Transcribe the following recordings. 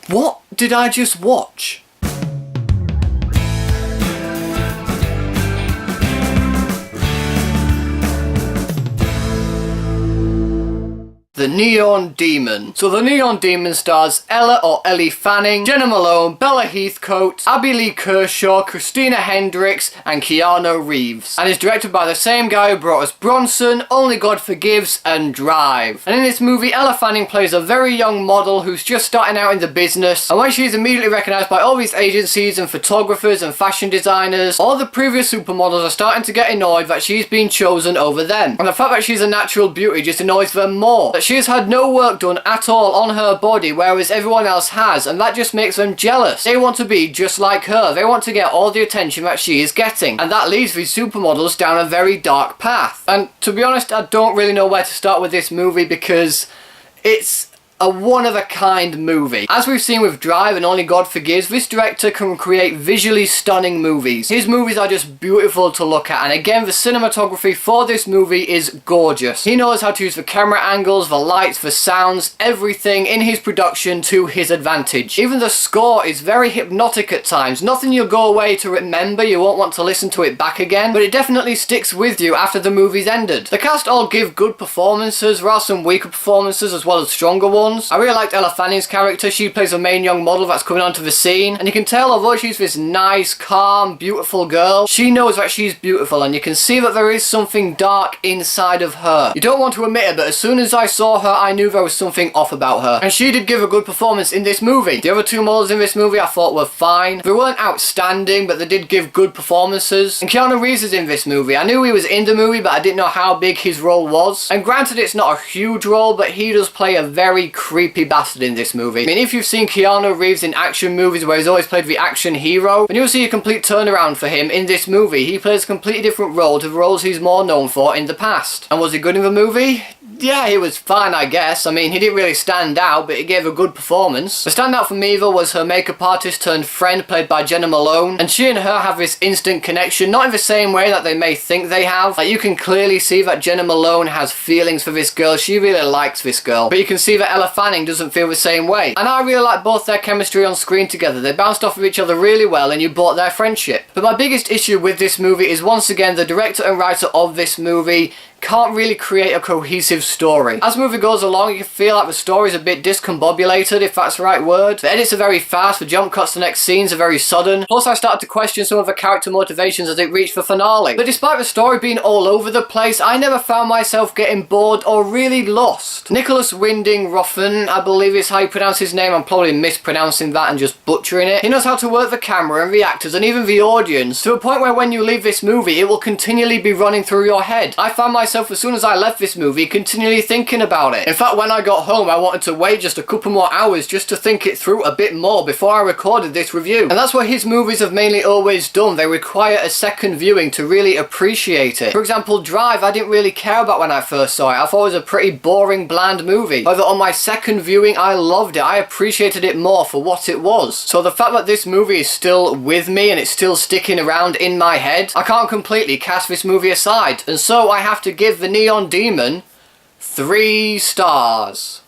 What did I just watch? The Neon Demon. So the Neon Demon stars Ella or Ellie Fanning, Jena Malone, Bella Heathcote, Abby Lee Kershaw, Christina Hendricks, and Keanu Reeves. And is directed by the same guy who brought us Bronson, Only God Forgives, and Drive. And in this movie, Ella Fanning plays a very young model who's just starting out in the business, and when she is immediately recognised by all these agencies and photographers and fashion designers, all the previous supermodels are starting to get annoyed that she's been chosen over them. And the fact that she's a natural beauty just annoys them more. That she has had no work done at all on her body, whereas everyone else has, and that just makes them jealous. They want to be just like her. They want to get all the attention that she is getting, and that leads these supermodels down a very dark path. And to be honest, I don't really know where to start with this movie because it's a one-of-a-kind movie. As we've seen with Drive and Only God Forgives, this director can create visually stunning movies. His movies are just beautiful to look at, and again, the cinematography for this movie is gorgeous. He knows how to use the camera angles, the lights, the sounds, everything in his production to his advantage. Even the score is very hypnotic at times. Nothing you'll go away to remember, you won't want to listen to it back again, but it definitely sticks with you after the movie's ended. The cast all give good performances. There are some weaker performances as well as stronger ones. I really liked Ella Fanning's character. She plays the main young model that's coming onto the scene, and you can tell although she's this nice, calm, beautiful girl, she knows that she's beautiful, and you can see that there is something dark inside of her. You don't want to admit it, but as soon as I saw her, I knew there was something off about her, and she did give a good performance in this movie. The other two models in this movie I thought were fine. They weren't outstanding, but they did give good performances. And Keanu Reeves is in this movie. I knew he was in the movie, but I didn't know how big his role was. And granted, it's not a huge role, but he does play a very creepy bastard in this movie. I mean, if you've seen Keanu Reeves in action movies where he's always played the action hero, then you'll see a complete turnaround for him in this movie. He plays a completely different role to the roles he's more known for in the past. And was he good in the movie? Yeah, he was fine, I guess. I mean, he didn't really stand out, but he gave a good performance. The standout for me, though, was her makeup artist turned friend, played by Jena Malone. And she and her have this instant connection, not in the same way that they may think they have. Like, you can clearly see that Jena Malone has feelings for this girl. She really likes this girl. But you can see that Ella Fanning doesn't feel the same way. And I really like both their chemistry on screen together. They bounced off of each other really well, and you bought their friendship. But my biggest issue with this movie is, once again, the director and writer of this movie can't really create a cohesive story. As the movie goes along, you can feel like the story's a bit discombobulated, if that's the right word. The edits are very fast, the jump cuts to the next scenes are very sudden. Plus, I started to question some of the character motivations as it reached the finale. But despite the story being all over the place, I never found myself getting bored or really lost. Nicholas Winding Refn, I believe is how you pronounce his name. I'm probably mispronouncing that and just butchering it. He knows how to work the camera and the actors and even the audience to a point where when you leave this movie, it will continually be running through your head. I found myself, as soon as I left this movie, continually thinking about it. In fact, when I got home, I wanted to wait just a couple more hours just to think it through a bit more before I recorded this review. And that's what his movies have mainly always done. They require a second viewing to really appreciate it. For example, Drive, I didn't really care about when I first saw it. I thought it was a pretty boring, bland movie. However, on my second viewing, I loved it. I appreciated it more for what it was. So the fact that this movie is still with me and it's still sticking around in my head, I can't completely cast this movie aside. And so I have to give The Neon Demon 3 stars.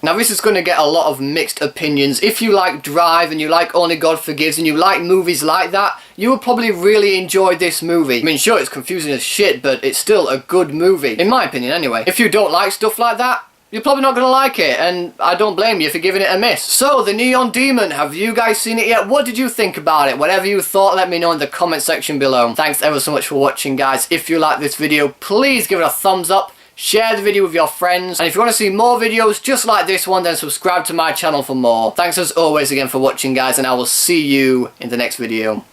Now, this is going to get a lot of mixed opinions. If you like Drive and you like Only God Forgives and you like movies like that, you will probably really enjoy this movie. I mean, sure, it's confusing as shit, but it's still a good movie. In my opinion, anyway. If you don't like stuff like that, you're probably not going to like it, and I don't blame you for giving it a miss. So, The Neon Demon, have you guys seen it yet? What did you think about it? Whatever you thought, let me know in the comment section below. Thanks ever so much for watching, guys. If you like this video, please give it a thumbs up. Share the video with your friends, and if you want to see more videos just like this one, then subscribe to my channel for more. Thanks as always again for watching, guys, and I will see you in the next video.